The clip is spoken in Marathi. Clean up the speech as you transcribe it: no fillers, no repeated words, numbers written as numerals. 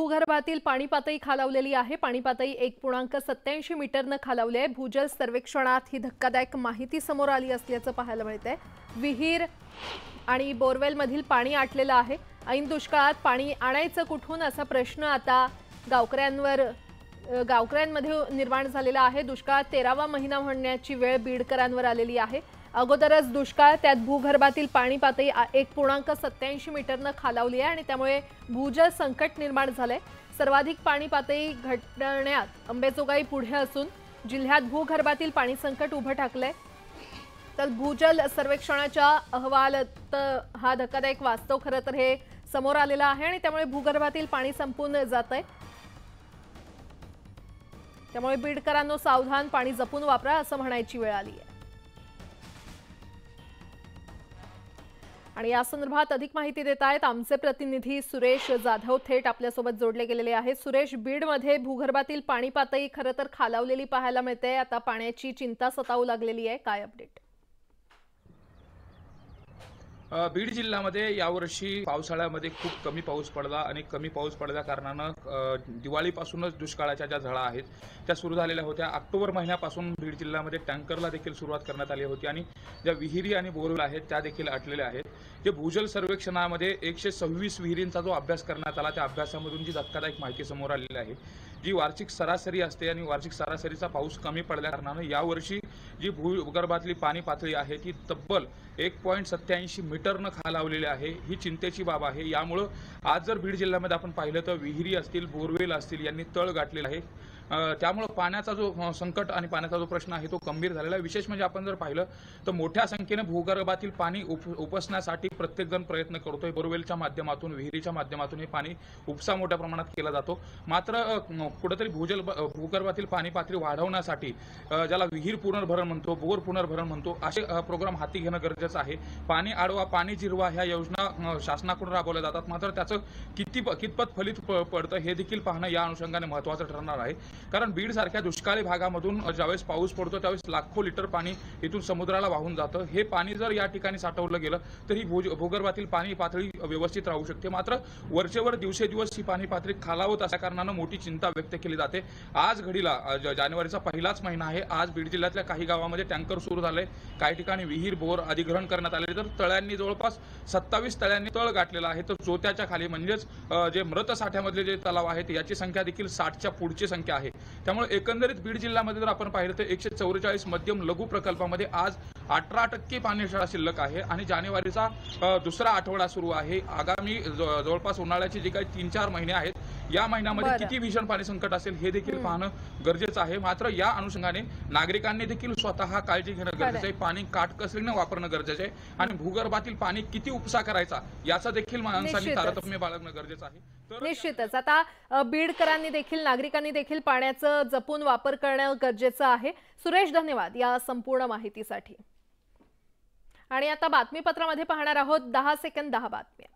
भूगर्भातील पाणी पातळी खालावलेली आहे। पाणी पातळी 1.87 मीटरने खालावली आहे। भूजल सर्वेक्षणात ही धक्कादायक माहिती समोर आली असल्याचं पाहायला मिळतंय। विहीर आणि बोरवेल मधील पाणी आटलेलं आहे। ऐन दुष्काळात पाणी आणायचं कुठून असा प्रश्न आता गावकऱ्यांमध्ये निर्माण झालेला आहे। दुष्काळात 13वा महिना म्हणण्याची वेळ बीडकरांवर आलेली आहे। अगोदरच दुष्काळ, त्यात भूगर्भातील पाणी पातळी 1.87 मीटरने खालावली आहे आणि त्यामुळे भूजल संकट निर्माण झाले। सर्वाधिक पाणी पातळी घटण्यात अंबेजोगाई पुढे असून जिल्ह्यात भूगर्भातील पाणी संकट उभं ठाकलंय। तर भूजल सर्वेक्षणाच्या अहवालात हा धक्कादायक वास्तव खरं तर हे समोर आलेला आहे आणि त्यामुळे भूगर्भातील पाणी संपून जातंय। त्यामुळे बीडकरांनो सावधान, पाणी जपून वापरा असं म्हणायची वेळ आली आहे। आणि या संदर्भात अधिक माहिती देत आहेत आमचे प्रतिनिधी सुरेश जाधव, थेट आपल्यासोबत जोडले गेलेले आहेत। सुरेश, बीडमध्ये भूगर्भातील पाणी पातळी खरं तर खालावलेली पाहायला मिळते। आता पाण्याची चिंता सतावू लागलेली आहे, काय अपडेट? बीड जिल्ह्यामध्ये यावर्षी पावसाळ्यामध्ये खूप कमी पाऊस पडला आणि कमी पाऊस पडल्या कारणानं दिवाळीपासूनच दुष्काळाच्या ज्या झळा आहेत त्या सुरू झालेल्या होत्या। ऑक्टोबर महिन्यापासून बीड जिल्ह्यामध्ये टँकरला देखील सुरुवात करण्यात आली होती आणि ज्या विहिरी आणि बोरवेल आहेत त्या देखील आटलेल्या आहेत। जे भूजल सर्वेक्षणामध्ये 126 विहिरींचा जो अभ्यास करण्यात आला, त्या अभ्यासामधून जी धक्कादायक माहिती समोर आलेली आहे, जी वार्षिक सरासरी असते आणि वार्षिक सरासरीचा पाऊस कमी पडल्या कारणानं यावर्षी जी भूगर्भातली पाणी पातळी आहे ती तब्बल 1.87 मीटरनं खालावलेली आहे। ही चिंतेची बाब आहे। यामुळे आज जर बीड जिल्ह्यामध्ये आपण पाहिलं तर विहिरी असतील, बोरवेल असतील यांनी तळ गाठलेला आहे। त्यामुळे पाण्याचा जो संकट आणि पाण्याचा जो प्रश्न आहे तो गंभीर झालेला आहे। विशेष म्हणजे आपण जर पाहिलं तर मोठ्या संख्येने भूगर्भातील पाणी उपसण्यासाठी प्रत्येक जण प्रयत्न करतोय। बोरवेलच्या माध्यमातून, विहिरीच्या माध्यमातून हे पाणी उपसा मोठ्या प्रमाणात केला जातो। मात्र कुठेतरी भूगर्भातील पाणी पातळी वाढवण्यासाठी ज्याला विहीर पुनर्भरण म्हणतो, बोर पुनर्भरण म्हणतो, असे प्रोग्राम हाती घेणं गरजेचं आहे। पाणी अडवा, पाणी जिरवा ह्या योजना शासनाकडून राबवल्या जातात, मात्र त्याचं कितपत फलित पडतं हे देखील पाहणं या अनुषंगाने महत्त्वाचं ठरणार आहे। कारण बीड सारख्या दुष्काळी भागामधून ज्यावेळेस पाऊस पडतो त्यावेळेस लाखो लिटर पाणी इथून समुद्राला वाहून जातं। हे पाणी जर या ठिकाणी साठवलं गेलं तर ही भूगर्भातील पाणी पातळी व्यवस्थित राहू शकते। मात्र वरचेवर दिवसेदिवस ही पाणी पातळी खालावत असल्या कारणानं मोठी चिंता व्यक्त केली जाते। आज घडीला जानेवारीचा पहिलाच महिना आहे। आज बीड जिल्ह्यातल्या काही गावामध्ये टँकर सुरू झाले, काही ठिकाणी विहीर बोर अधिग्रहण करण्यात आले, तर तळ्यांनी जवळपास 27 तळ्यांनी तळ गाठलेला आहे। तर चोत्याच्या खाली म्हणजेच जे मृत साठ्यामधले जे तलाव आहेत याची संख्या देखील 60च्या पुढची संख्या आहे। त्यामुळे एकंदरीत बीड जिल्ह्यामध्ये जर आपण पाहिलं तर 144 मध्यम लघु प्रकल्पामध्ये आज 18% पाणीसाठा शिल्लक आहे आणि जानेवारीचा दुसरा आठवडा सुरू आहे। आगामी जवळपास उन्हाळ्याचे जे काही 3-4 महिने आहेत या महिन्यामध्ये किती भीषण पाणी संकट असेल हे देखील पाहणं गरजेचं आहे। मात्र या अनुषंगाने नागरिकांनी देखील स्वतः काळजी घेणं गरजेचं आहे। पाणी काटकसरीने वापरणं गरजेचं आहे आणि भूगर्भातील पाणी किती उपसा करायचा याचा देखील माणसांनी तारतम्य बाळगणं गरजेचं आहे। निश्चितच आता बीडकरांनी देखील, नागरिकांनी देखील पाण्याचं जपून वापर करणं गरजेचं आहे। सुरेश, धन्यवाद या संपूर्ण माहितीसाठी। आणि आता बातमीपत्रामध्ये पाहणार आहोत 10 सेकंद 10 बातम्या।